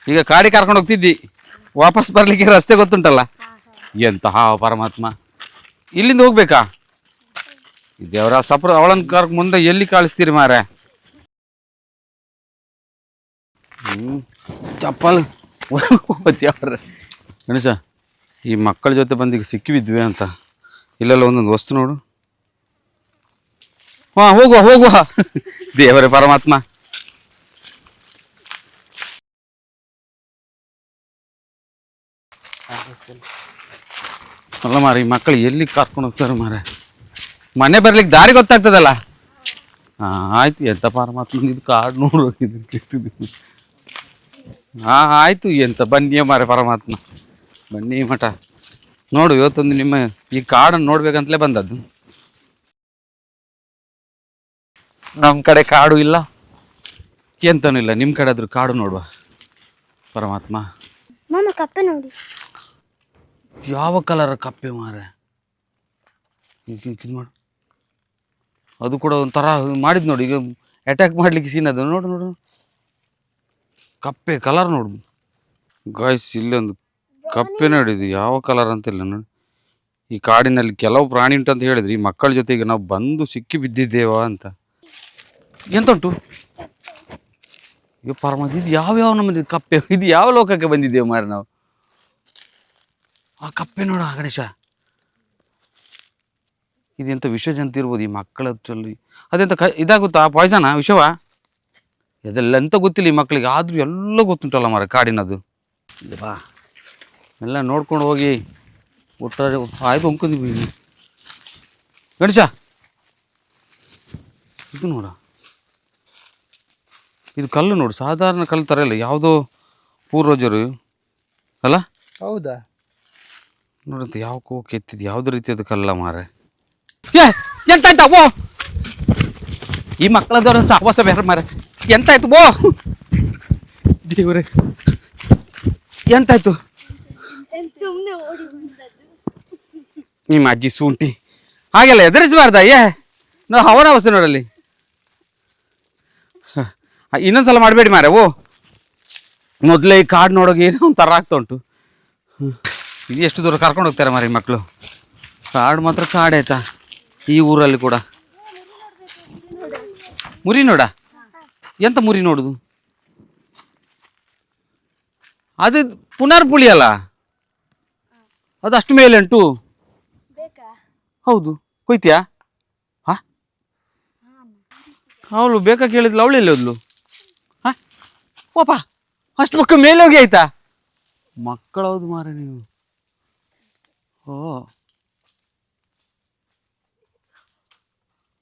ಈಗ ಕಾಡಿ ಕರ್ಕೊಂಡು ಹೋಗ್ತಿದ್ದಿ, ವಾಪಸ್ ಬರ್ಲಿಕ್ಕೆ ರಸ್ತೆ ಗೊತ್ತುಂಟಲ್ಲ. ಎಂತಹ ಪರಮಾತ್ಮ, ಇಲ್ಲಿಂದ ಹೋಗ್ಬೇಕಾ? ದೇವರ ಸಪ್ರ ಅವಳನ್ನು ಕರ್ಕ ಮುಂದೆ ಎಲ್ಲಿ ಕಳಿಸ್ತೀರಿ ಮಾರೆ? ಚಪ್ಪಲ್ ದೇವ್ರ ಗಣೇಶ, ಈ ಮಕ್ಕಳ ಜೊತೆ ಬಂದೀಗ ಸಿಕ್ಕಿಬಿದ್ವಿ ಅಂತ. ಇಲ್ಲೆಲ್ಲ ಒಂದೊಂದು ವಸ್ತು ನೋಡು. ಹೋಗುವ ದೇವರೇ ಪರಮಾತ್ಮ. ಅಲ್ಲ ಮಾರ, ಈ ಮಕ್ಕಳು ಎಲ್ಲಿ ಕರ್ಕೊಂಡು ಹೋಗ್ತಾರೆ ಮಾರ? ಮನೆ ಬರ್ಲಿಕ್ಕೆ ದಾರಿ ಗೊತ್ತಾಗ್ತದಲ್ಲ. ಆಯ್ತು, ಎಂತ ಪರಮಾತ್ಮ ಇದು ಕಾಡು ನೋಡು. ಆಯ್ತು, ಎಂತ ಬನ್ನಿಯ ಮಾರ ಪರಮಾತ್ಮ, ಬನ್ನಿ ಮಠ ನೋಡು. ಇವತ್ತೊಂದು ನಿಮ್ಮ ಈ ಕಾಡನ್ನು ನೋಡ್ಬೇಕಂತಲೇ ಬಂದದ್ದು. ನಮ್ಮ ಕಡೆ ಕಾಡು ಇಲ್ಲ, ಎಂತನೂ ಇಲ್ಲ. ನಿಮ್ಮ ಕಡೆ ಆದ್ರೂ ಕಾಡು ನೋಡುವ ಪರಮಾತ್ಮ. ಕಪ್ಪೆ ನೋಡಿ, ಯಾವ ಕಲರ್ ಕಪ್ಪೆ ಮಾರೆ? ಇದು ಮಾಡು, ಅದು ಕೂಡ ಒಂಥರ ಮಾಡಿದ್ ನೋಡಿ. ಈಗ ಅಟ್ಯಾಕ್ ಮಾಡ್ಲಿಕ್ಕೆ ಸೀನ್ ಅದು. ನೋಡು ನೋಡು, ಕಪ್ಪೆ ಕಲರ್ ನೋಡು ಗಾಯ್ಸ್. ಇಲ್ಲೊಂದು ಕಪ್ಪೆ ನೋಡಿದ್ದು, ಯಾವ ಕಲರ್ ಅಂತಿಲ್ಲ ನೋಡಿ. ಈ ಕಾಡಿನಲ್ಲಿ ಕೆಲವು ಪ್ರಾಣಿ ಉಂಟು ಅಂತ ಹೇಳಿದ್ರಿ. ಈ ಮಕ್ಕಳ ಜೊತೆಗೆ ನಾವು ಬಂದು ಸಿಕ್ಕಿ ಬಿದ್ದಿದ್ದೇವ ಅಂತ. ಎಂತ ಉಂಟು? ಈಗ ಪರಮಾತ್ಮ, ಇದು ಯಾವ್ಯಾವ ನಮ್ಮದು ಕಪ್ಪೆ? ಇದು ಯಾವ ಲೋಕಕ್ಕೆ ಬಂದಿದ್ದೇವೆ ಮಾರೆ ನಾವು? ಆ ಕಪ್ಪೆ ನೋಡ ಗಣೇಶ, ಇದೆಂತ ವಿಷ ಜಂತು ಇರ್ಬೋದು ಈ ಮಕ್ಕಳಲ್ಲಿ. ಅದೆಂತ ಇದಾಗುತ್ತಾ, ಪಾಯ್ಸನಾ, ವಿಷವಾ? ಇದೆಲ್ಲ ಎಂತ ಗೊತ್ತಿಲ್ಲ ಈ ಮಕ್ಕಳಿಗೆ, ಆದ್ರೂ ಎಲ್ಲ ಗೊತ್ತುಂಟಲ್ಲ ಮಾರ ಕಾಡಿನದು. ಬಾ ಎಲ್ಲ ನೋಡ್ಕೊಂಡು ಹೋಗಿ ಒಟ್ಟಾರೆ ಆಯ್ತು ಅಂದ್ಕೊಂಡಿವಿ. ಗಣೇಶ, ಇದು ನೋಡ, ಇದು ಕಲ್ಲು ನೋಡು, ಸಾಧಾರಣ ಕಲ್ಲು ಥರ ಇಲ್ಲ, ಯಾವುದೋ ಪೂರ್ವಜರು ಅಲ್ಲ? ಹೌದಾ? ನೋಡುತ್ತೆ ಯಾವ ಕೋಕೆ ಎತ್ತಿದ್ದು, ಯಾವುದೇ ರೀತಿಯದು ಕಲ್ಲ ಮಾರೆ. ಎಂತ ಆಯ್ತಾ ಬೋ? ಈ ಮಕ್ಕಳದವ್ರ ಸಾವಾಸ ಬೇರೆ ಮಾರೆ. ಎಂತಾಯ್ತು ಬೋ? ದೇವ್ರೆ, ಎಂತಾಯ್ತು? ನಿಮ್ಮ ಅಜ್ಜಿ ಸೂಂಟಿ ಹಾಗೆಲ್ಲ ಎದುರಿಸಬಾರ್ದ. ನಾವು ಅವನ ಅವಸ್ಥೆ ನೋಡಲ್ಲಿ. ಇನ್ನೊಂದ್ಸಲ ಮಾಡಬೇಡಿ ಮಾರೆ. ಮೊದಲೇ ಈ ಕಾಡು ನೋಡೋಕೆ ಏನೋ ಒಂಥರ ಆಗ್ತಾ ಉಂಟು. ಇದು ಎಷ್ಟು ದೂರ ಕರ್ಕೊಂಡು ಹೋಗ್ತಾರೆ ಮಾರಿ ಮಕ್ಕಳು. ಕಾಡು ಮಾತ್ರ ಕಾಡಾಯ್ತಾ ಈ ಊರಲ್ಲಿ ಕೂಡ. ಮುರಿ ನೋಡ, ಎಂತ ಮುರಿ ನೋಡುದು? ಅದು ಪುನರ್ಪುಳಿ ಅಲ್ಲ, ಅದು ಅಷ್ಟು ಮೇಲೆ ಉಂಟು. ಹೌದು, ಕೊಯ್ತೀಯಾ? ಅವಳು ಬೇಕಾ ಕೇಳಿದ್ಲು, ಅವಳೆಲ್ಲಿ ಹೋದ್ಲು? ಓಪಾ, ಅಷ್ಟು ಮಕ್ಕ ಮೇಲೆ ಹೋಗಿ ಆಯ್ತಾ? ಮಕ್ಕಳೌದು ಮಾರ ನೀವು.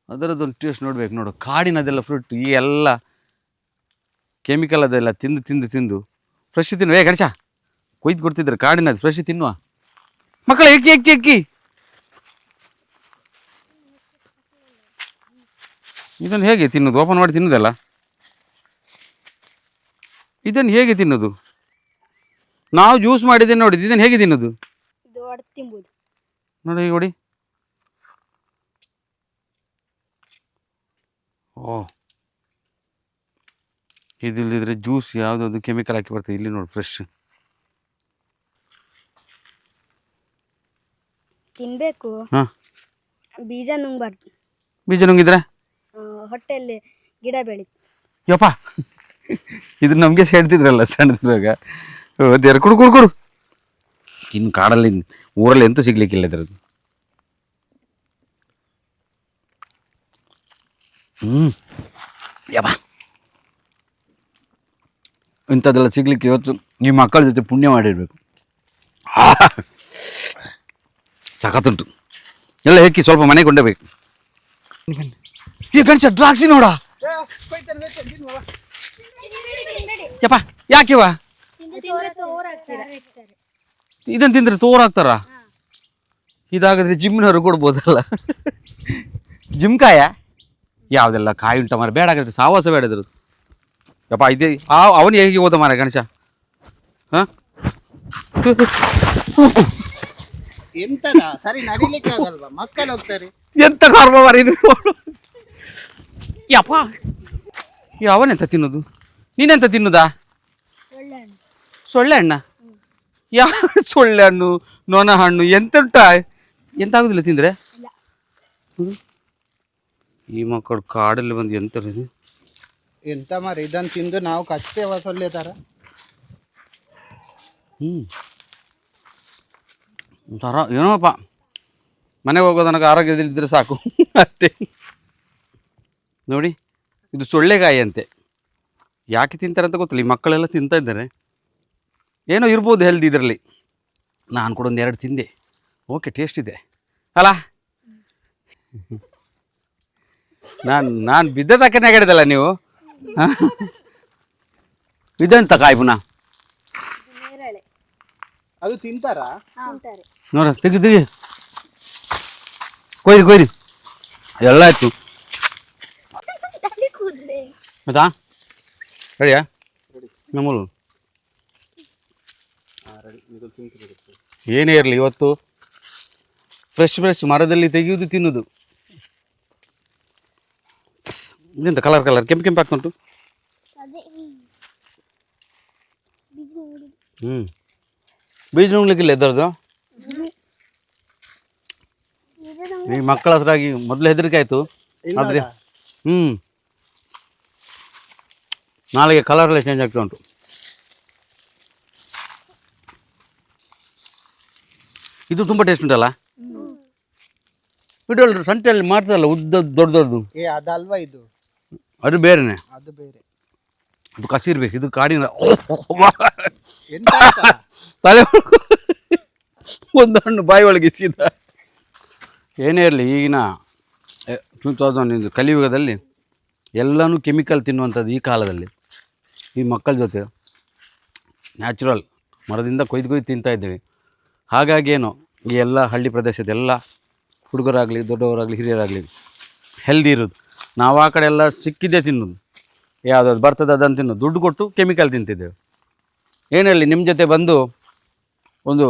ಅದರದ್ದೊಂದು ಟೇಸ್ಟ್ ನೋಡ್ಬೇಕು ನೋಡು. ಕಾಡಿನದೆಲ್ಲ ಫ್ರೂಟ್, ಈ ಎಲ್ಲ ಕೆಮಿಕಲ್ ಅದೆಲ್ಲ ತಿಂದು ತಿಂದು ತಿಂದು ಫ್ರೆಶ್ ತಿನ್ನುವ. ಗಣೇಶ, ಕೊಯ್ದು ಕೊಡ್ತಿದ್ರೆ ಕಾಡಿನದು ಫ್ರೆಶ್ ತಿನ್ನುವ. ಮಕ್ಕಳು ಎಕ್ಕಿ ಎಕ್ಕಿ ಎಕ್ಕಿ. ಇದನ್ನು ಹೇಗೆ ತಿನ್ನೋದು? ಓಪನ್ ಮಾಡಿ ತಿನ್ನೋದಲ್ಲ. ಇದನ್ನು ಹೇಗೆ ತಿನ್ನೋದು? ನಾವು ಜ್ಯೂಸ್ ಮಾಡಿದ್ದೇನೆ ನೋಡಿದ್ದು, ಇದನ್ನು ಹೇಗೆ ತಿನ್ನೋದು? ನೋಡಿ ಈಗ ನೋಡಿ. ಇದಿಲ್ಲದಿದ್ರೆ ಜ್ಯೂಸ್ ಯಾವುದಾದ್ರು ಕೆಮಿಕಲ್ ಹಾಕಿ ಬರ್ತದೆ. ಇಲ್ಲಿ ನೋಡಿ ಫ್ರೆಶ್ ತಿನ್ಬೇಕು. ಬೀಜ ನುಂಗ್ಬಾರ್ದು. ಬೀಜ ನುಂಗಿದ್ರೆ ಹೊಟ್ಟೆಯಲ್ಲಿ ಗಿಡ ಬೆಳೀತು. ಯಪ್ಪ, ಇದು ನಮಗೆ ಹೇಳ್ತಿದ್ರಲ್ಲ ಸಣ್ಣದ್ರಾಗ. ದೇವ್ರ ಕುಡು ಕುಡು ಕುಡು. ಇನ್ನು ಕಾಡಲ್ಲಿ ಊರಲ್ಲಿ ಎಂತೂ ಸಿಗ್ಲಿಕ್ಕಿಲ್ಲ ಇದ್ರದ್ದು. ಯಪ್ಪ, ಇಂಥದ್ದೆಲ್ಲ ಸಿಗ್ಲಿಕ್ಕೆ ಇವತ್ತು ಈ ಮಕ್ಕಳ ಜೊತೆ ಪುಣ್ಯ ಮಾಡಿರ್ಬೇಕು. ಸಖತ್ತುಂಟು. ಎಲ್ಲ ಹೆಕ್ಕಿ ಸ್ವಲ್ಪ ಮನೆಗೆ ಕೊಂಡಬೇಕು. ಈ ಗಣೇಶ ದ್ರಾಕ್ಷಿ ನೋಡ. ಯಪ್ಪ, ಯಾಕೆವ ಇದನ್ನು ತಿಂದ್ರೆ ತೋರಾಗ್ತಾರ? ಇದಾಗದ್ರೆ ಜಿಮ್ನವ್ರು ಕೊಡ್ಬೋದಲ್ಲ. ಜಿಮ್ಕಾಯ ಯಾವುದೆಲ್ಲ ಕಾಯಿ ಉಂಟ ಮಾರ. ಬೇಡ ಆಗತ್ತೆ, ಸಾವಾಸ ಬೇಡ ಇದ್ರದ್ದು. ಯಪ್ಪ, ಇದೇ ಅವನು ಹೇಗೆ ಹೋದ ಮಾರ ಗಣೇಶ? ಸರಿ ನಡಿಲಿಕ್ಕೆ ಆಗಲ್ವಾ? ಮಕ್ಕಳು ಹೋಗ್ತಾರೆ. ಎಂತ ಕರ್ಮ ಮಾರ ಇದು. ಯಪ್ಪ, ಅವನೆಂತ ತಿನ್ನೋದು? ನೀನೆಂತ ತಿನ್ನುದಾ? ಸೊಳ್ಳೆ ಹಣ್ಣ? ಯಾವ ಸೊಳ್ಳೆ ಹಣ್ಣು, ನೊಣ ಹಣ್ಣು ಎಂತ ಉಂಟಾ? ಎಂತ ಆಗುದಿಲ್ಲ ತಿಂದ್ರೆ? ಈ ಮಕ್ಕಳು ಕಾಡಲ್ಲಿ ಬಂದು ಎಂತ ಇದು? ಎಂತ ಮಾರಿ ಇದನ್ನು ತಿಂದು ನಾವು ಕಚ್ತೇವ ಸೊಳ್ಳೆ ತರ. ಒಂಥರ ಏನೋಪ್ಪ, ಮನೆಗೆ ಹೋಗೋದು ನನಗೆ ಆರೋಗ್ಯದಲ್ಲಿದ್ದರೆ ಸಾಕು ಅಷ್ಟೇ. ನೋಡಿ, ಇದು ಸೊಳ್ಳೆಗಾಯಿ ಅಂತೆ. ಯಾಕೆ ತಿಂತಾರೆ ಅಂತ ಗೊತ್ತಿಲ್ಲ, ಈ ಮಕ್ಕಳೆಲ್ಲ ತಿಂತಾ ಇದ್ದಾರೆ. ಏನೋ ಇರ್ಬೋದು ಹೆಲ್ದಿ ಇದರಲ್ಲಿ. ನಾನು ಕೂಡ ಒಂದು 2 ತಿಂದೆ. ಓಕೆ, ಟೇಸ್ಟ್ ಇದೆ ಅಲ್ಲ. ನಾನು ಬಿದ್ದ ತಕ್ಕನೆ ಹೇಳಿದಲ್ಲ ನೀವು. ಇದೆಂತ ಕಾಯಿ ಪುನಃ? ನೇರಳೆ ಅದು ತಿಂತಾರಾ? ತಿಂತಾರೆ. ನೋಡ, ತೆಗಿ ಕೊಯ್ರಿ ಎಲ್ಲ ಆಯ್ತು. ಆಯ್ತಾ? ರೆಡಿಯಾ? ನಮ್ಮೂರು ಏನೇ ಇರಲಿ ಇವತ್ತು ಫ್ರೆಶ್ ಮರದಲ್ಲಿ ತೆಗೆಯುವುದು, ತಿನ್ನುವುದು. ಇದೆಂತ ಕಲರ್ ಕೆಂಪು ಆಗ್ತುಂಟು. ಬೀಜ ನುಂಗ್ಲಿಕ್ಕಿಲ್ಲ ಎದ್ದರದು. ಈ ಮಕ್ಕಳ ಹತ್ರ ಆಗಿ ಮೊದಲು ಹೆದರಿಕೆ ಆಯಿತು, ಆದರೆ ನಾಳೆಗೆ ಕಲರೆಲ್ಲ ಚೇಂಜ್ ಆಗ್ತಾ ಉಂಟು. ಇದು ತುಂಬ ಟೇಸ್ಟ್ ಉಂಟಲ್ಲ. ಬಿಟ್ಟು ಸಂತೆಯಲ್ಲಿ ಮಾಡ್ತಾರಲ್ಲ ಉದ್ದ ದೊಡ್ಡದು, ಅದಲ್ವಾ ಇದು? ಅದು ಬೇರೆನೆ, ಅದು ಬೇರೆ. ಅದು ಕಸಿ ಇರ್ಬೇಕು. ಇದು ಕಾಡಿನ ಎಂತ ಆಯ್ತಾ? ತಲೆ ಒಂದು ಹಣ್ಣು ಬಾಯಿ ಒಳಗೆ ಸೀದಾ. ಏನೇ ಇರಲಿ, ಈಗಿನ 2000 ಕಲಿಯುಗದಲ್ಲಿ ಎಲ್ಲನೂ ಕೆಮಿಕಲ್ ತಿನ್ನುವಂಥದ್ದು. ಈ ಕಾಲದಲ್ಲಿ ಈ ಮಕ್ಕಳ ಜೊತೆ ನ್ಯಾಚುರಲ್ ಮರದಿಂದ ಕೊಯ್ದು ತಿಂತಾ ಇದ್ದೇವೆ. ಹಾಗಾಗಿ ಏನು, ಈ ಎಲ್ಲ ಹಳ್ಳಿ ಪ್ರದೇಶದ ಎಲ್ಲ ಹುಡುಗರಾಗಲಿ ದೊಡ್ಡವರಾಗಲಿ ಹಿರಿಯರಾಗಲಿ ಹೆಲ್ದಿ ಇರೋದು. ನಾವು ಆ ಕಡೆ ಎಲ್ಲ ಸಿಕ್ಕಿದ್ದೇ ತಿನ್ನೋದು, ಯಾವುದಾದ್ರು ಬರ್ತದೆ ಅದನ್ನು ತಿನ್ನೋದು, ದುಡ್ಡು ಕೊಟ್ಟು ಕೆಮಿಕಲ್ ತಿಂತಿದ್ದೇವೆ. ಏನಲ್ಲಿ ನಿಮ್ಮ ಜೊತೆ ಬಂದು ಒಂದು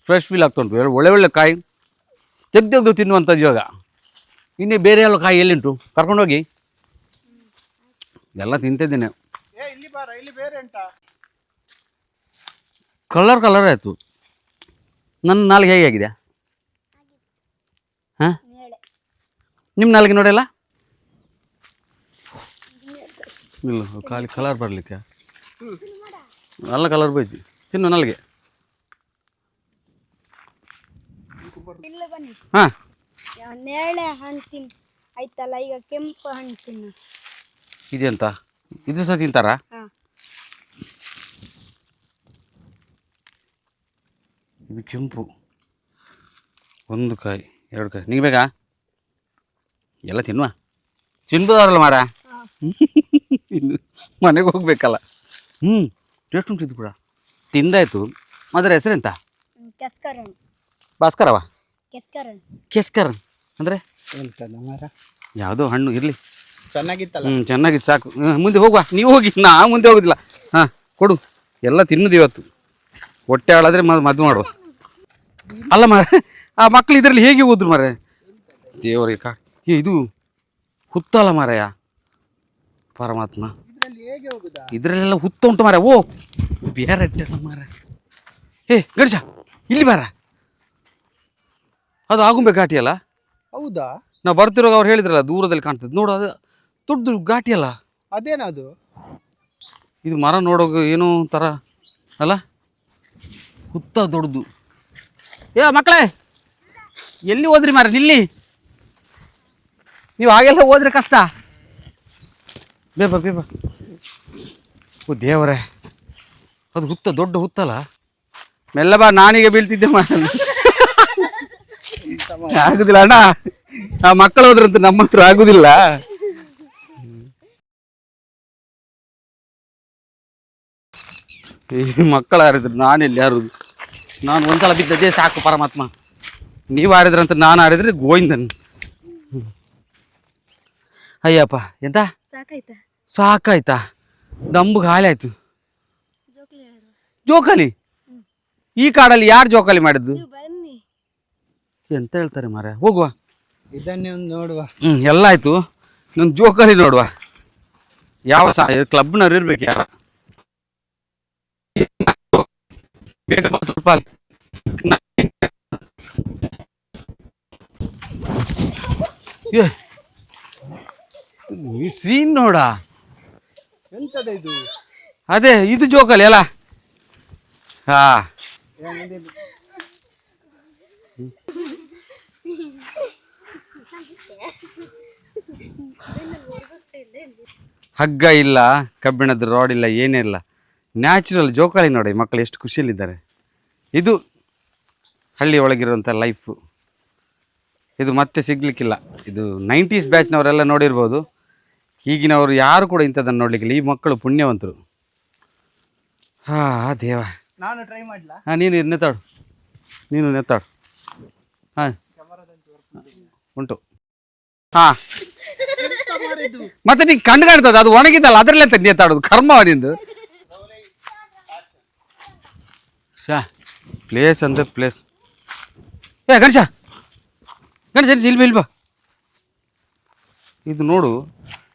ಫ್ರೆಶ್ ಫೀಲ್ ಆಗ್ತುಂಟು. ಒಳ್ಳೆ ಕಾಯಿ ತೆಗೆದು ತಿನ್ನುವಂಥದ್ದು. ಇವಾಗ ಇನ್ನೇ ಬೇರೆ ಎಲ್ಲ ಕಾಯಿ ಎಲ್ಲಿಂಟು, ಕರ್ಕೊಂಡೋಗಿ. ಎಲ್ಲ ತಿಂತಿದ್ದೇನೆ. ಇಲ್ಲಿ ಬಾರ, ಇಲ್ಲಿ ಬೇರೆ ಉಂಟಾ? ಕಲರ್ ಆಯಿತು. ನನ್ನ ನಾಲಿಗೆ ಹೇಗೆ ಆಗಿದೆ? ಹಾಂ, ನಿಮ್ಮ ನಾಲಿಗೆ ನೋಡಲ್ಲ? ಇಲ್ಲ, ಖಾಲಿ ಕಲರ್ ಬರಲಿಕ್ಕೆ ಎಲ್ಲ ಕಲರ್ ಬೈಜಿ ತಿನ್ನು ನಾಲಿಗೆ. ಹಾಂ, ನೇರಳೆ ಹಣ್ಣು ತಿನ್ ಆಯ್ತಲ್ಲ, ಈಗ ಕೆಂಪು ಹಣ್ಣು ತಿನ್ನು. ಇದೆಂತ? ಇದು ಸಹ ತಿಂತಾರಾ? ಇದು ಕೆಂಪು, 1 ಕಾಯಿ 2 ಕಾಯಿ. ನಿಂಗೆ ಬೇಕಾ? ಎಲ್ಲ ತಿನ್ಬೋದಾರಲ್ಲ ಮಾರ. ಇನ್ನು ಮನೆಗೆ ಹೋಗ್ಬೇಕಲ್ಲ. ಟೇಸ್ಟ್ ಉಂಟು ಇದು ಕೂಡ. ತಿಂದಾಯ್ತು. ಅದರ ಹೆಸರೆಂತ? ಕೆಸ್ಕರನ್. ಭಾಸ್ಕರವ? ಕೆಸ್ಕರನ್ ಅಂದರೆ ಎಂತದ ಮರ? ಯಾವುದೋ ಹಣ್ಣು ಇರಲಿ, ಚೆನ್ನಾಗಿತ್ತಲ್ಲ. ಚೆನ್ನಾಗಿತ್ತು, ಸಾಕು. ಮುಂದೆ ಹೋಗುವ, ನೀವು ಹೋಗಿ, ನಾ ಮುಂದೆ ಹೋಗೋದಿಲ್ಲ. ಹಾಂ, ಕೊಡು. ಎಲ್ಲ ತಿನ್ನೋದು ಇವತ್ತು. ಹೊಟ್ಟೆ ಹಾಳಾದರೆ ಮದ್ದು ಮಾಡುವ. ಅಲ್ಲ ಮಾರ, ಆ ಮಕ್ಕಳು ಇದರಲ್ಲಿ ಹೇಗೆ ಹೋದ್ರು ಮಾರ? ದೇವರಿಗೆ ಇದು ಹುತ್ತಲ್ಲ ಮಾರಯ್ಯ, ಪರಮಾತ್ಮ. ಹೇಗೆ ಹೋಗುದಾ? ಇದರಲ್ಲೆಲ್ಲ ಹುತ್ತ ಉಂಟು ಮಾರ. ಓ ಬೇರೆ ಅಡ್ಡಲ್ಲ ಮಾರ. ಗಣೇಶ ಇಲ್ಲಿ ಮಾರ, ಅದು ಆಗುಂಬೆ ಘಾಟಿ ಅಲ್ಲ? ಹೌದಾ? ನಾವು ಬರ್ತಿರುವಾಗ ಅವ್ರು ಹೇಳಿದ್ರಲ್ಲ, ದೂರದಲ್ಲಿ ಕಾಣ್ತದೆ ನೋಡು, ಅದು ದೊಡ್ಡ ಘಾಟಿ ಅಲ್ಲ? ಅದೇನದು? ಇದು ಮರ ನೋಡೋಕೆ ಏನೋ ಥರ ಅಲ್ಲ, ಹುತ್ತ ದೊಡ್ಡದು. ಮಕ್ಕಳೇ, ಎಲ್ಲಿ ಹೋದ್ರಿ ಮಾರ? ನಿಲ್ಲಿ, ನೀವು ಹಾಗೆಲ್ಲ ಹೋದ್ರೆ ಕಷ್ಟ. ಬೇಬ ಓ ದೇವರೇ, ಅದು ಹುತ್ತ, ದೊಡ್ಡ ಹುತ್ತಲ್ಲ. ಮೆಲ್ಲ ಬಾ, ನಾನೀಗ ಬೀಳ್ತಿದ್ದೆ ಮಾರ. ಆಗುದಿಲ್ಲ ಅಣ್ಣ, ಆ ಮಕ್ಕಳು ಹೋದ್ರಂತ ನಮ್ಮ ಹತ್ರ ಆಗುದಿಲ್ಲ. ಈ ಮಕ್ಕಳು ಹಾರಿದ್ರು, ನಾನೆಲ್ಲಿ ಹಾರುದು? ನಾನು ಒಂದ್ಸಲ ಬಿದ್ದದ್ದೇ ಸಾಕು ಪರಮಾತ್ಮ. ನೀವು ಹಾರಿದ್ರಂತ ನಾನು ಹಾರಿದ್ರೆ ಗೋವಿಂದನ್. ಅಯ್ಯಪ್ಪ, ಎಂತ ಸಾಕಾಯ್ತಾ? ದಂಬು ಖಾಲಿ ಆಯ್ತು. ಜೋಕಾಲಿ? ಈ ಕಾಡಲ್ಲಿ ಯಾರು ಜೋಕಾಲಿ ಮಾಡಿದ್ದು? ಎಂತ ಹೇಳ್ತಾರೆ ಮಾರ? ಹೋಗುವ, ಇದನ್ನೇ ಒಂದು ನೋಡುವ. ಎಲ್ಲ ಆಯ್ತು, ನನ್ನ ಜೋಕಾಲಿ ನೋಡುವ. ಯಾವ ಕ್ಲಬ್ನವ್ರು ಇರ್ಬೇಕು ಯಾರ. ಬೇಗ ಬಾ ಸ್ವಲ್ಪ ಅಲ್ಲಿ. ಏ, ಈ ಸೀನ್ ನೋಡ. ಎಂತದ ಇದು ಅದೇ ಇದು ಜೋಕಲ್ಲಿ ಅಲ್ಲ. ಹಾ ಹಗ್ಗ ಇಲ್ಲ, ಕಬ್ಬಿಣದ ರಾಡ್ ಇಲ್ಲ, ಏನೇ ಇಲ್ಲ, ನ್ಯಾಚುರಲ್ ಜೋಕಾಲಿ ನೋಡಿ. ಮಕ್ಕಳು ಎಷ್ಟು ಖುಷಿಯಲ್ಲಿದ್ದಾರೆ. ಇದು ಹಳ್ಳಿ ಒಳಗಿರುವಂಥ ಲೈಫು. ಇದು ಮತ್ತೆ ಸಿಗ್ಲಿಕ್ಕಿಲ್ಲ. ಇದು 90s ಬ್ಯಾಚ್ನವರೆಲ್ಲ ನೋಡಿರ್ಬೋದು. ಈಗಿನವರು ಯಾರು ಕೂಡ ಇಂಥದ್ದನ್ನು ನೋಡ್ಲಿಕ್ಕಿಲ್ಲ. ಈ ಮಕ್ಕಳು ಪುಣ್ಯವಂತರು. ಹಾ ದೇವ. ನಾನು ಟ್ರೈ ಮಾಡ್ಲಾ? ಹಾಂ, ನೀನು ನೆತ್ತಾಡು, ನೀನು ನೆತ್ತಾಡು. ಹಾಂ ಉಂಟು. ಹಾಂ ಮತ್ತೆ ನೀನು ಕಂಡು ಕಾಣ್ತದೆ, ಅದು ಒಣಗಿದ್ದಲ್ಲ, ಅದರಲ್ಲೇ ನೆತ್ತಾಡೋದು. ಕರ್ಮ ನಿಂದು. ಶಾ ಪ್ಲೇಸ್ ಅಂದರೆ ಪ್ಲೇಸ್. ಏ ಗಣೇಶ, ಗಣೇಶ ಇಲ್ಬ ಇಲ್ಬಾ. ಇದು ನೋಡು,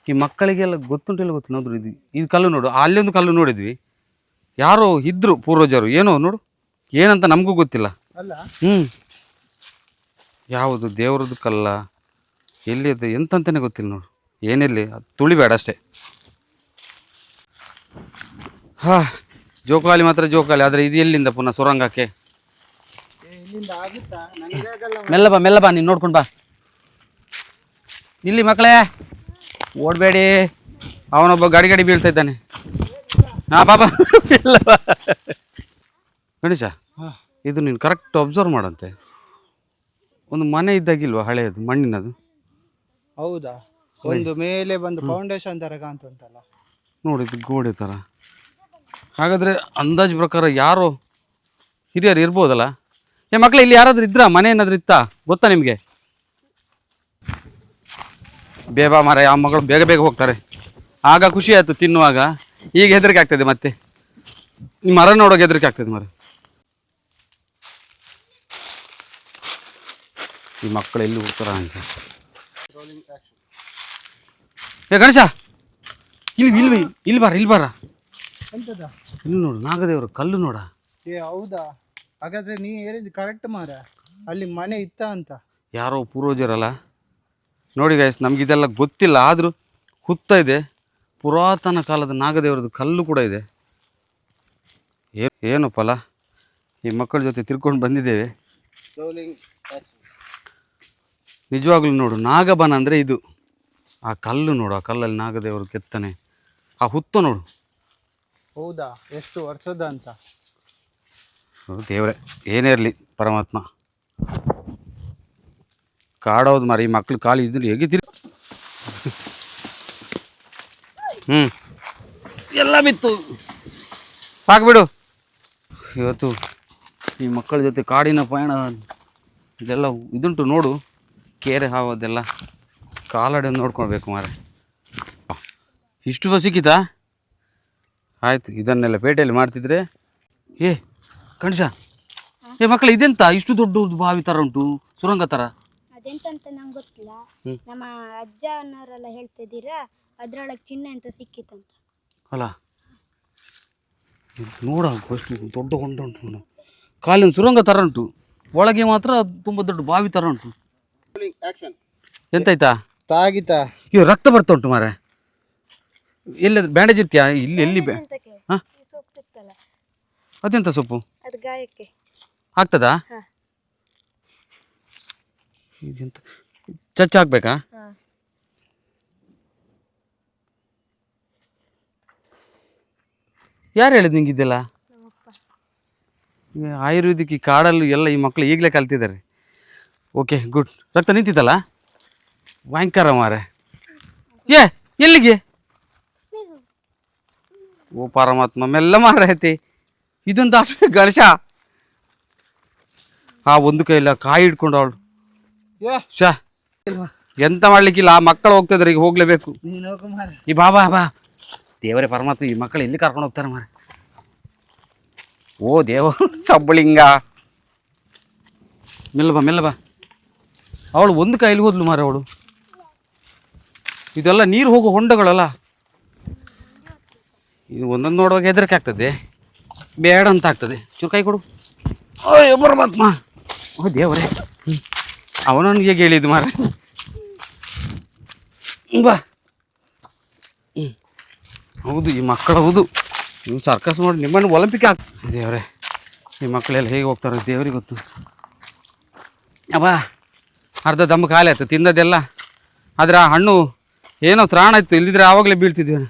ಈ ಮಕ್ಕಳಿಗೆಲ್ಲ ಗೊತ್ತುಂಟಿಲ್ಲ, ಗೊತ್ತು ನೋಡ್ರು. ಇದು ಕಲ್ಲು ನೋಡು, ಅಲ್ಲೊಂದು ಕಲ್ಲು ನೋಡಿದ್ವಿ. ಯಾರೋ ಇದ್ರು ಪೂರ್ವಜರು, ಏನೋ ನೋಡು, ಏನಂತ ನಮಗೂ ಗೊತ್ತಿಲ್ಲ. ಅಲ್ಲ ಯಾವುದು ದೇವ್ರದ್ದು ಕಲ್ಲ, ಎಲ್ಲಿದೆ ಎಂತಂತಾನೆ ಗೊತ್ತಿಲ್ಲ ನೋಡು. ಏನಿರಲಿ, ಅದು ತುಳಿಬೇಡ ಅಷ್ಟೇ. ಹಾ ಜೋಕಾಲಿ ಮಾತ್ರ ಜೋಕಾಲಿ, ಆದರೆ ಇದು ಎಲ್ಲಿಂದ ಪುನಃ ಸುರಂಗಕ್ಕೆ? ಇಲ್ಲಿಂದ ಆಗುತ್ತಾ? ನನಗೆ ಆಗಲ್ಲ. ಮೆಲ್ಲ ಬಾ, ನೀನು ನೋಡ್ಕೊಂಡು ಬಾ. ಇಲ್ಲಿ ಮಕ್ಕಳೇ ಓಡಬೇಡಿ, ಅವನೊಬ್ಬ ಗಾಡಿ ಬೀಳ್ತಾ ಇದ್ದಾನೆ. ಹಾಂ ಬಾಬಾ ಇಲ್ಲ ಬಾ. ಗಣೇಶ, ಇದು ನೀನು ಕರೆಕ್ಟ್ ಅಬ್ಸರ್ವ್ ಮಾಡಂತೆ. ಒಂದು ಮನೆ ಇದ್ದಾಗಿಲ್ವಾ, ಹಳೆಯದು ಮಣ್ಣಿನದು? ಹೌದಾ? ಒಂದು ಮೇಲೆ ಬಂದು ಫೌಂಡೇಶನ್ ತರ ಕಾಣ್ತಾ ಉಂಟಲ್ಲ ನೋಡಿದ್ದು, ಗೋಡೆ ಥರ. ಹಾಗಾದರೆ ಅಂದಾಜು ಪ್ರಕಾರ ಯಾರೋ ಹಿರಿಯರು ಇರ್ಬೋದಲ್ಲ. ಏ ಮಕ್ಕಳೇ, ಇಲ್ಲಿ ಯಾರಾದ್ರೂ ಇದ್ರಾ? ಮನೆ ಏನಾದರೂ ಇತ್ತಾ ಗೊತ್ತಾ ನಿಮಗೆ? ಬೇಬಾ ಮರ, ಆ ಮಗಳು ಬೇಗ ಬೇಗ ಹೋಗ್ತಾರೆ. ಆಗ ಖುಷಿ ಆಯಿತು ತಿನ್ನುವಾಗ, ಈಗ ಹೆದರಿಕೆ ಆಗ್ತದೆ. ಮತ್ತೆ ಮರ ನೋಡೋಕೆ ಹೆದರಿಕೆ ಆಗ್ತದೆ ಮರ. ಈ ಮಕ್ಕಳು ಎಲ್ಲಿ ಹೋಗ್ತಾರ ಅಂತ. ಏ ಗಣೇಶ, ಇಲ್ಲಿ ಬಾರ. ಎಂತದ? ಇಲ್ಲಿ ನೋಡು, ನಾಗದೇವರು ಕಲ್ಲು ನೋಡ. ಏ ಹೌದಾ? ಹಾಗಾದ್ರೆ ನೀ ಹೇಳಿದ್ದು ಕರೆಕ್ಟ್ ಮಾರ, ಅಲ್ಲಿ ಮನೆ ಇತ್ತ ಅಂತ. ಯಾರೋ ಪೂರ್ವಜರಲ್ಲ ನೋಡಿ ಗೈಸ್, ನಮಗಿದೆಲ್ಲ ಗೊತ್ತಿಲ್ಲ. ಆದರೂ ಹುತ್ತ ಇದೆ, ಪುರಾತನ ಕಾಲದ ನಾಗದೇವರದ್ದು ಕಲ್ಲು ಕೂಡ ಇದೆ. ಏನು ಫಲ, ಈ ಮಕ್ಕಳ ಜೊತೆ ತಿರ್ಕೊಂಡು ಬಂದಿದ್ದೇವೆ. ನಿಜವಾಗ್ಲೂ ನೋಡು, ನಾಗಬನ ಅಂದರೆ ಇದು. ಆ ಕಲ್ಲು ನೋಡು, ಆ ಕಲ್ಲಲ್ಲಿ ನಾಗದೇವರು ಕೆತ್ತನೆ, ಆ ಹುತ್ತ ನೋಡು. ಹೌದಾ? ಎಷ್ಟು ವರ್ಷದ ಅಂತ? ದೇವರೇ, ಏನೇ ಇರಲಿ ಪರಮಾತ್ಮ ಕಾಡೋದು ಮಾರಿ. ಈ ಮಕ್ಳು ಕಾಲು ಇದ್ರು ಹೇಗೆ ಎಲ್ಲ ಬಿತ್ತು, ಸಾಕು ಬಿಡು. ಇವತ್ತು ಈ ಮಕ್ಕಳ ಜೊತೆ ಕಾಡಿನ ಪಯಣ ಇದೆಲ್ಲ ಇದುಂಟು ನೋಡು. ಕೇರೆ ಹಾವು ಅದೆಲ್ಲ ಕಾಲಡೆ ನೋಡ್ಕೊಳ್ಬೇಕು ಮಾರೆ. ಇಷ್ಟು ಸಿಕ್ಕಿತಾ? ಆಯ್ತು, ಇದನ್ನೆಲ್ಲ ಪೇಟೆಯಲ್ಲಿ ಮಾಡ್ತಿದ್ರೆ. ಏ ಗಣೇಶ, ಏ ಮಕ್ಕಳು, ಇದೆಂತ ಇಷ್ಟು ದೊಡ್ಡ ಬಾವಿ ಥರ ಉಂಟು, ಸುರಂಗ ಥರ? ಅದೆಂತಂತ ನಂಗೆ ಗೊತ್ತಿಲ್ಲ. ನಮ್ಮ ಅಜ್ಜನವರೆಲ್ಲ ಹೇಳ್ತಿದ್ದೀರಾ ಅದ್ರೊಳಗೆ ಚಿನ್ನ ಅಂತ ಸಿಕ್ಕಿತ್ತಂತ. ಅಲ್ಲ ನೋಡ, ಅಷ್ಟು ದೊಡ್ಡ ಹೊಂಡ ಉಂಟು ನೋಡ. ಕಾಲಿನ ಸುರಂಗ ಥರ ಉಂಟು, ಒಳಗೆ ಮಾತ್ರ ತುಂಬ ದೊಡ್ಡ ಬಾವಿ ಥರ ಉಂಟು. ಎಂತಾಯ್ತಾ? ತಾಗಿತಾ? ಅಯ್ಯೋ, ರಕ್ತ ಬರ್ತಾ ಉಂಟು ಮಾರೆ. ಎಲ್ಲಿ ಬ್ಯಾಂಡೇಜ್ ಇರ್ತೀಯಾ? ಎಲ್ಲಿ ಹಾಂ, ಅದೆಂತ ಸೊಪ್ಪು? ಅದು ಗಾಯಕ್ಕೆ ಆಗ್ತದಾ? ಇದೆಂತ ಚಚ್ಚ ಹಾಕ್ಬೇಕಾ? ಯಾರು ಹೇಳಿದ್ ನಿಂಗೆ ಇದೆಲ್ಲ? ಆಯುರ್ವೇದಿಕ್ ಈ ಕಾಡಲ್ಲೂ ಎಲ್ಲ ಈ ಮಕ್ಕಳು ಈಗಲೇ ಕಲ್ತಿದ್ದಾರೆ. Okay good. ರಕ್ತ ನಿಂತಿದ್ದಲ್ಲ, ಭಯಂಕರ ಮಾರೆ. ಏ ಎಲ್ಲಿಗೆ? ಓ ಪರಮಾತ್ಮ, ಮೆಲ್ಲ ಮಾರೈತಿ. ಇದೊಂದು ಗಣೇಶ, ಆ ಒಂದು ಕೈಲ್ಲ ಕಾಯಿ ಹಿಡ್ಕೊಂಡು ಅವಳು. ಶಾ ಎಂತ ಮಾಡ್ಲಿಕ್ಕಿಲ್ಲ, ಆ ಮಕ್ಕಳು ಹೋಗ್ತಿದ್ರೆ ಈಗ ಹೋಗ್ಲೇಬೇಕು. ಈ ಬಾ ದೇವರೇ ಪರಮಾತ್ಮ, ಈ ಮಕ್ಕಳು ಎಲ್ಲಿ ಕರ್ಕೊಂಡು ಹೋಗ್ತಾರೆ ಮಾರೆ. ಓ ದೇವ ಸಬ್ಬಳಿಂಗ, ಮೆಲ್ಲ ಬಾ. ಅವಳು ಒಂದು ಕೈಲಿ ಹೋದ್ಲು ಮಾರೆ ಅವಳು. ಇದೆಲ್ಲ ನೀರು ಹೋಗೋ ಹೊಂಡಗಳಲ್ಲ, ಇದು ಒಂದೊಂದು ನೋಡುವಾಗ ಹೆದರಿಕೆ ಆಗ್ತದೆ. ಬೇಡ ಅಂತ ಆಗ್ತದೆ. ಚೂರು ಕೈ ಕೊಡು. ಅಯ್ಯೋ ಪರಮಾತ್ಮ, ಓ ದೇವರೇ, ಅವನವನಿಗೆ ಹೇಗೆ ಹೇಳಿದ್ದು ಮಾರ. ಬಾ. ಹೌದು, ಈ ಮಕ್ಕಳು ಹೌದು, ನೀವು ಸರ್ಕಸ್ ಮಾಡಿ ನಿಮ್ಮನ್ನು ಒಲಿಂಪಿಕ್ ಹಾಕ್. ದೇವರೇ, ಈ ಮಕ್ಕಳೆಲ್ಲ ಹೇಗೆ ಹೋಗ್ತಾರೆ ದೇವ್ರಿಗೆ ಗೊತ್ತು. ಅಬ್ಬಾ, ಅರ್ಧ ದಮ್ಮ ಖಾಲಿ ಆಯ್ತು ತಿಂದದ್ದೆಲ್ಲ. ಆದರೆ ಆ ಹಣ್ಣು ಏನೋ ತ್ರಾಣ ಇತ್ತು, ಇಲ್ದಿದ್ರೆ ಆವಾಗಲೇ ಬೀಳ್ತಿದ್ವಿ.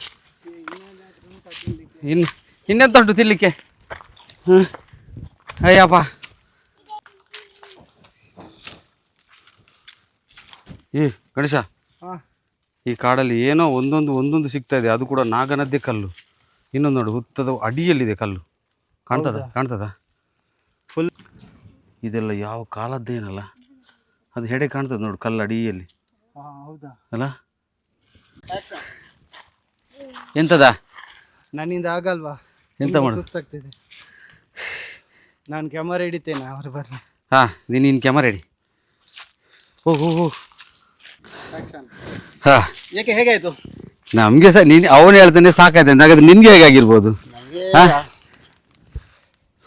ಇನ್ನೆಂತ ಉಂಟು ತಿನ್ನಲಿಕ್ಕೆ? ಅಯ್ಯಪ್ಪ, ಈ ಗಣೇಶ, ಈ ಕಾಡಲ್ಲಿ ಏನೋ ಒಂದೊಂದು ಸಿಗ್ತಾ ಇದೆ. ಅದು ಕೂಡ ನಾಗನದ್ದೇ ಕಲ್ಲು. ಇನ್ನೊಂದು ನೋಡು, ಹುತ್ತದ ಅಡಿಯಲ್ಲಿದೆ ಕಲ್ಲು. ಕಾಣ್ತದ ಫುಲ್. ಇದೆಲ್ಲ ಯಾವ ಕಾಲದ್ದೇನಲ್ಲ, ಅದು ಹೆಡೆ ಕಾಣ್ತದೆ ನೋಡು, ಕಲ್ಲು ಅಡಿಯಲ್ಲಿ. ಅಲ್ಲ ಎಂತದ? ನನ್ನಿಂದ ಆಗಲ್ವಾ? ಎಂತ ಮಾಡು? ಸುಸ್ತಾಗ್ತಿದೆ. ನಾನು ಕ್ಯಾಮರಾ ಹಿಡಿತೇನೆ, ಅವರು ಬರ್ರಿ. ಹಾಂ, ನೀನು ಕ್ಯಾಮರಾ ಹಿಡಿ. ಹೋಗು. ಹಾಂ, ಯಾಕೆ ಹೇಗಾಯ್ತು? ನಮಗೆ ಸಹ ನೀನು ಅವನು ಹೇಳ್ತಾನೆ ಸಾಕಾಯ್ತು. ಹಾಗಾದ್ರೆ ನಿನ್ಗೆ ಹೇಗಾಗಿರ್ಬೋದು?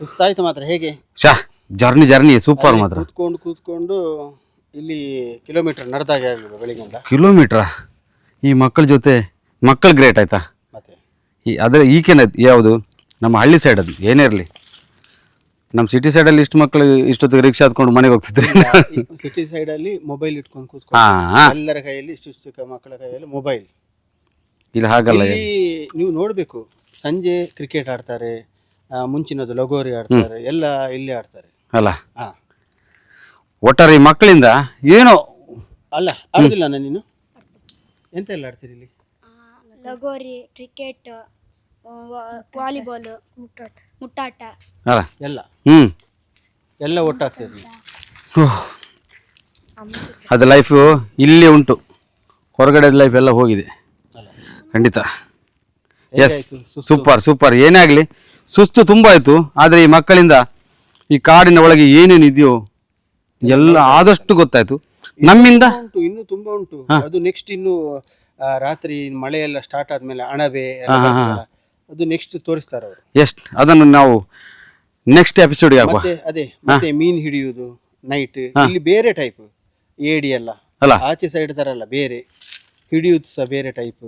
ಸುಸ್ತಾಯ್ತು ಮಾತ್ರ. ಹೇಗೆ ಜರ್ನಿ ಸೂಪರ್ ಮಾತ್ರ. ಕೂತ್ಕೊಂಡು ಇಲ್ಲಿ ಕಿಲೋಮೀಟರ್ ನಡೆದಾಗ ಬೆಳಿಗ್ಗೆಂದ. ಕಿಲೋಮೀಟ್ರಾ? ಈ ಮಕ್ಕಳ ಜೊತೆ ಮಕ್ಕಳು ಗ್ರೇಟ್ ಆಯ್ತಾ? ಮತ್ತೆ ಅದ್ರ ಈಕೆನ ಯಾವುದು ನಮ್ಮ ಹಳ್ಳಿ ಸೈಡ್, ಅದು ಏನೇ ಇರಲಿ. ನಮ್ಮ ಸಿಟಿ ಸೈಡಲ್ಲಿ ಇಷ್ಟು ಮಕ್ಕಳು ಇಷ್ಟೊತ್ತಿಗೆ ರಿಕ್ಷಾ ಹತ್ಕೊಂಡು ಮನೆಗೆ ಹೋಗ್ತಿದ್ರೆ, ಸಿಟಿ ಸೈಡಲ್ಲಿ ಮೊಬೈಲ್ ಇಟ್ಕೊಂಡು ಕೂತ್ಕೊಂಡು ಎಲ್ಲರ ಕೈಯಲ್ಲಿ ಇಷ್ಟು ಮಕ್ಕಳ ಕೈಯಲ್ಲಿ ಮೊಬೈಲ್. ಇಲ್ಲಿ ಹಾಗಲ್ಲ. ನೀವು ನೋಡಬೇಕು, ಸಂಜೆ ಕ್ರಿಕೆಟ್ ಆಡ್ತಾರೆ, ಮುಂಚಿನದು ಲಗೋರಿ ಆಡ್ತಾರೆ, ಎಲ್ಲ ಇಲ್ಲಿ ಆಡ್ತಾರೆ ಅಲ್ಲ. ಹಾಂ, ಒಟ್ಟಾರೆ ಈ ಮಕ್ಕಳಿಂದ ಏನೋ ಅಲ್ಲ ಆಡುದಿಲ್ಲ. ನೀನು ಎಂತ ಎಲ್ಲ ಆಡ್ತೀರಿ ಇಲ್ಲಿ? ಲಗೋರಿ, ಕ್ರಿಕೆಟ್, ವಾಲಿಬಾಲ್, ಮುಟ್ಟಾಟ ಅಲ್ಲ ಎಲ್ಲ ಎಲ್ಲ ಒಟ್ಟಾಗ್ತದೆ. ಅದು ಲೈಫು ಇಲ್ಲಿ ಉಂಟು, ಹೊರಗಡೆ ಲೈಫ್ ಎಲ್ಲ ಹೋಗಿದೆ ಖಂಡಿತ. Yes, super. ಏನೇ ಆಗಲಿ, ಸುಸ್ತು ತುಂಬ ಆಯಿತು. ಆದರೆ ಈ ಮಕ್ಕಳಿಂದ ಈ ಕಾಡಿನ ಒಳಗೆ ಏನೇನು ಇದೆಯೋ ಎಲ್ಲ ಆದಷ್ಟು ಗೊತ್ತಾಯ್ತು ನಮ್ಮಿಂದ. ಇನ್ನು ತುಂಬಾ ಉಂಟು. ಅದು ನೆಕ್ಸ್ಟ್ ಇನ್ನು ರಾತ್ರಿ ಮಳೆ ಎಲ್ಲ ಸ್ಟಾರ್ಟ್ ಆದ್ಮೇಲೆ ಅಣಬೆ ಅದು ನೆಕ್ಸ್ಟ್ ತೋರಿಸ್ತಾರೆ ಅವರು. ಎಷ್ಟು ಅದನ್ನು ನಾವು ನೆಕ್ಸ್ಟ್ ಎಪಿಸೋಡ್ಗೆ ಹಾಕುವ. ಮತ್ತೆ ಮೀನ್ ಹಿಡಿಯುವುದು ನೈಟ್. ಇಲ್ಲಿ ಬೇರೆ ಟೈಪ್ ಏಡಿ ಎಲ್ಲ ಅಲ್ಲ, ಆಚೆ ಸೈಡ್ ತರ ಅಲ್ಲ, ಬೇರೆ ಹಿಡಿಯುವುದು ಸಹ ಬೇರೆ ಟೈಪ್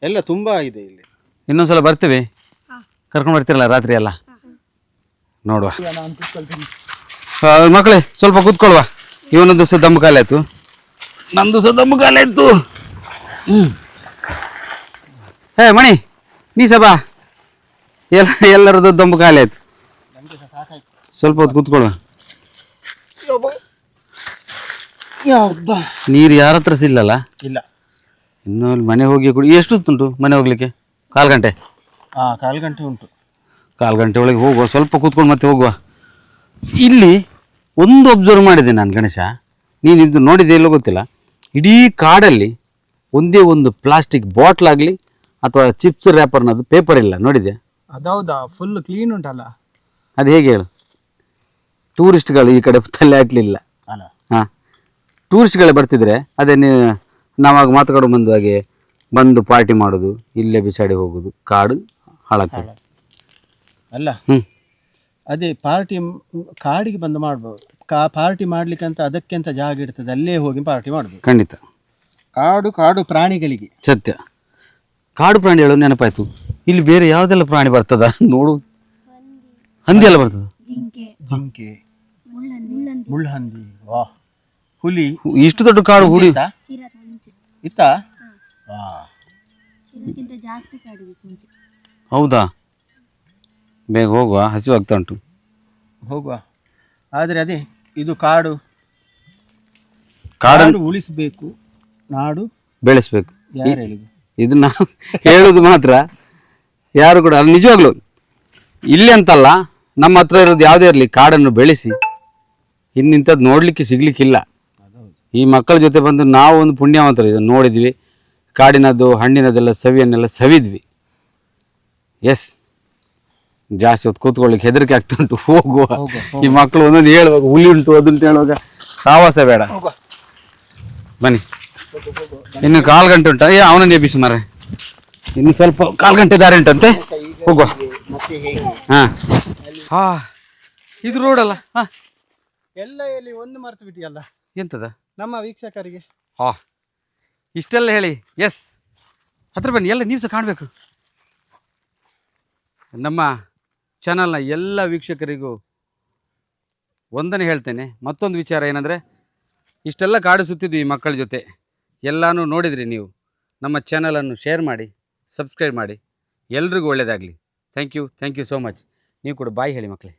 ಎಲ್ಲ ತುಂಬಾ ಇದೆ ಇಲ್ಲಿ. ಇನ್ನೊಂದ್ಸಲ ಬರ್ತೀವಿ, ಕರ್ಕೊಂಡು ಬರ್ತೀರಲ್ಲ ರಾತ್ರಿ ಎಲ್ಲ ನೋಡುವ. ಮಕ್ಕಳೇ ಸ್ವಲ್ಪ ಕೂತ್ಕೊಳ್ವಾ. ಇವನೊಂದು ಸಹ ದಮ್ಮು ಖಾಲಿ ಆಯ್ತು, ನಂದು ಸಹ ದಮ್ಮು ಖಾಲಿ ಆಯ್ತು. ಹೇ ಮಣಿ, ನೀ ಸಹ ಬಾ. ಎಲ್ಲರದ್ದು ದಮ್ಮು ಖಾಲಿ ಆಯ್ತು. ಸ್ವಲ್ಪ ಹೊತ್ತು ಕೂತ್ಕೊಳ್ವ. ನೀರು ಯಾರ ಹತ್ರ ಸಿಲ್ಲಲ್ಲ? ಇಲ್ಲ. ಇನ್ನು ಅಲ್ಲಿ ಮನೆ ಹೋಗಿ ಕುಡಿ. ಎಷ್ಟು ಹೊತ್ತುಂಟು ಮನೆ ಹೋಗ್ಲಿಕ್ಕೆ? 1/4 ಗಂಟೆ. 1/4 ಗಂಟೆ ಉಂಟು. 1/4 ಗಂಟೆ ಒಳಗೆ ಹೋಗುವ. ಸ್ವಲ್ಪ ಕೂತ್ಕೊಂಡು ಮತ್ತೆ ಹೋಗುವ. ಇಲ್ಲಿ ಒಂದು ಅಬ್ಸರ್ವ್ ಮಾಡಿದೆ ನಾನು ಗಣೇಶ, ನೀನು ಇದು ನೋಡಿದೆ ಇಲ್ಲೋ ಗೊತ್ತಿಲ್ಲ. ಇಡೀ ಕಾಡಲ್ಲಿ ಒಂದೇ ಒಂದು ಪ್ಲಾಸ್ಟಿಕ್ ಬಾಟ್ಲ್ ಆಗಲಿ ಅಥವಾ ಚಿಪ್ಸ್ ರ್ಯಾಪರ್ನದು ಪೇಪರ್ ಇಲ್ಲ, ನೋಡಿದೆ? ಅದೌದಾ? ಫುಲ್ ಕ್ಲೀನ್ ಉಂಟಲ್ಲ. ಅದು ಹೇಗೆ ಹೇಳು? ಟೂರಿಸ್ಟ್ಗಳು ಈ ಕಡೆ ತಲೆ ಹಾಕ್ಲಿಲ್ಲ. ಹಾಂ, ಟೂರಿಸ್ಟ್ಗಳೇ ಬರ್ತಿದ್ರೆ ಅದೇ ನಾವಾಗ ಮಾತುಕಡೆ ಬಂದಾಗೆ ಬಂದು ಪಾರ್ಟಿ ಮಾಡೋದು, ಇಲ್ಲೇ ಬಿಸಾಡಿ ಹೋಗೋದು, ಕಾಡು ಹಾಳಾಗ್ತದೆ ಅಲ್ಲ. ಅದೇ ಪಾರ್ಟಿ ಕಾಡಿಗೆ ಬಂದು ಮಾಡ್ಬೋದು. ಪಾರ್ಟಿ ಮಾಡ್ಲಿಕ್ಕಂತ ಅದಕ್ಕೆಂತ ಜಾಗ ಇರ್ತದೆ, ಅಲ್ಲೇ ಹೋಗಿ ಪಾರ್ಟಿ ಮಾಡ್ಬೋದು. ಖಂಡಿತ. ಕಾಡು ಪ್ರಾಣಿಗಳಿಗೆ ಸತ್ಯ. ಕಾಡು ಪ್ರಾಣಿ ಹೇಳೋ ನೆನಪಾಯ್ತು. ಇಲ್ಲಿ ಬೇರೆ ಯಾವುದೆಲ್ಲ ಪ್ರಾಣಿ ಬರ್ತದ ನೋಡು? ಹಂದಿ ಎಲ್ಲ ಬರ್ತದ? ಜಿಂಕೆ, ಮುಳ್ಳಹಂದಿ, ವಾಹ್, ಹುಲಿ. ಇಷ್ಟು ದೊಡ್ಡ ಕಾಡು ಹುಲಿ ಇತ್ತ? ಹೌದಾ? ಬೇಗ ಹೋಗುವ, ಹಸಿವಾಗ್ತಾ ಉಂಟು. ಹೋಗುವ. ಆದರೆ ಅದೇ ಇದು ಕಾಡು ಉಳಿಸಬೇಕು, ನಾಡು ಬೆಳೆಸ್ಬೇಕು. ಯಾರು ಹೇಳಿದ್ರು? ಇದು ನಾವು ಹೇಳುದು ಮಾತ್ರ, ಯಾರು ಕೂಡ ಅದು ನಿಜವಾಗ್ಲು ಇಲ್ಲಿ ಅಂತಲ್ಲ, ನಮ್ಮ ಹತ್ರ ಇರೋದು ಯಾವುದೇ ಇರಲಿ, ಕಾಡನ್ನು ಬೆಳೆಸಿ. ಇನ್ನಿಂಥದ್ದು ನೋಡಲಿಕ್ಕೆ ಸಿಗ್ಲಿಕ್ಕಿಲ್ಲ. ಈ ಮಕ್ಕಳ ಜೊತೆ ಬಂದು ನಾವು ಒಂದು ಪುಣ್ಯವಂತರು, ಇದನ್ನು ನೋಡಿದ್ವಿ. ಕಾಡಿನದ್ದು ಹಣ್ಣಿನದೆಲ್ಲ ಸವಿಯನ್ನೆಲ್ಲ ಸವಿದ್ವಿ. ಎಸ್, ಜಾಸ್ತಿ ಹೊತ್ತು ಕೂತ್ಕೊಳ್ಳಿಕ್ಕೆ ಹೆದರಿಕೆ ಆಗ್ತಾ ಉಂಟು. ಹೋಗುವ. ಈ ಮಕ್ಕಳು ಒಂದೊಂದು ಹೇಳುವಾಗ ಹುಲಿ ಉಂಟು ಅದುಂಟು ಹೇಳುವಾಗ ಸಾವಾಸ ಬೇಡ. ಬನ್ನಿ. ಇನ್ನು 1/4 ಗಂಟೆ ಉಂಟ. ಅವನನ್ನು ಎಬ್ಬಿಸಿ ಮಾರೆ. ಇನ್ನು ಸ್ವಲ್ಪ 1/4 ಗಂಟೆ ದಾರಿ ಉಂಟಂತೆ. ಹೋಗುವ ಮತ್ತೆ ಹೇಗೆ ಹಾಂ ಹಾಂ ಇದು ರೋಡಲ್ಲ ಹಾಂ ಎಲ್ಲ ಎಲ್ಲಿ ಒಂದು ಮರ್ತು ಬಿಟ್ಟಿಯಲ್ಲ ಎಂತದ ನಮ್ಮ ವೀಕ್ಷಕರಿಗೆ. ಹಾಂ ಇಷ್ಟೆಲ್ಲ ಹೇಳಿ ಎಸ್ ಹತ್ರ ಬನ್ನಿ ಎಲ್ಲ ನೀವು ಸಹ ಕಾಣಬೇಕು. ನಮ್ಮ ಚಾನಲ್ನ ಎಲ್ಲ ವೀಕ್ಷಕರಿಗೂ ಒಂದನೇ ಹೇಳ್ತೇನೆ. ಮತ್ತೊಂದು ವಿಚಾರ ಏನಂದರೆ, ಇಷ್ಟೆಲ್ಲ ಕಾಡು ಸುತ್ತಿದ್ವಿ ಈ ಮಕ್ಕಳ ಜೊತೆ, ಎಲ್ಲನೂ ನೋಡಿದ್ರಿ ನೀವು. ನಮ್ಮ ಚಾನಲನ್ನು ಶೇರ್ ಮಾಡಿ, ಸಬ್ಸ್ಕ್ರೈಬ್ ಮಾಡಿ. ಎಲ್ರಿಗೂ ಒಳ್ಳೆಯದಾಗಲಿ. Thank you so much. ನೀವು ಕೂಡ ಬಾಯ್ ಹೇಳಿ ಮಕ್ಕಳೇ.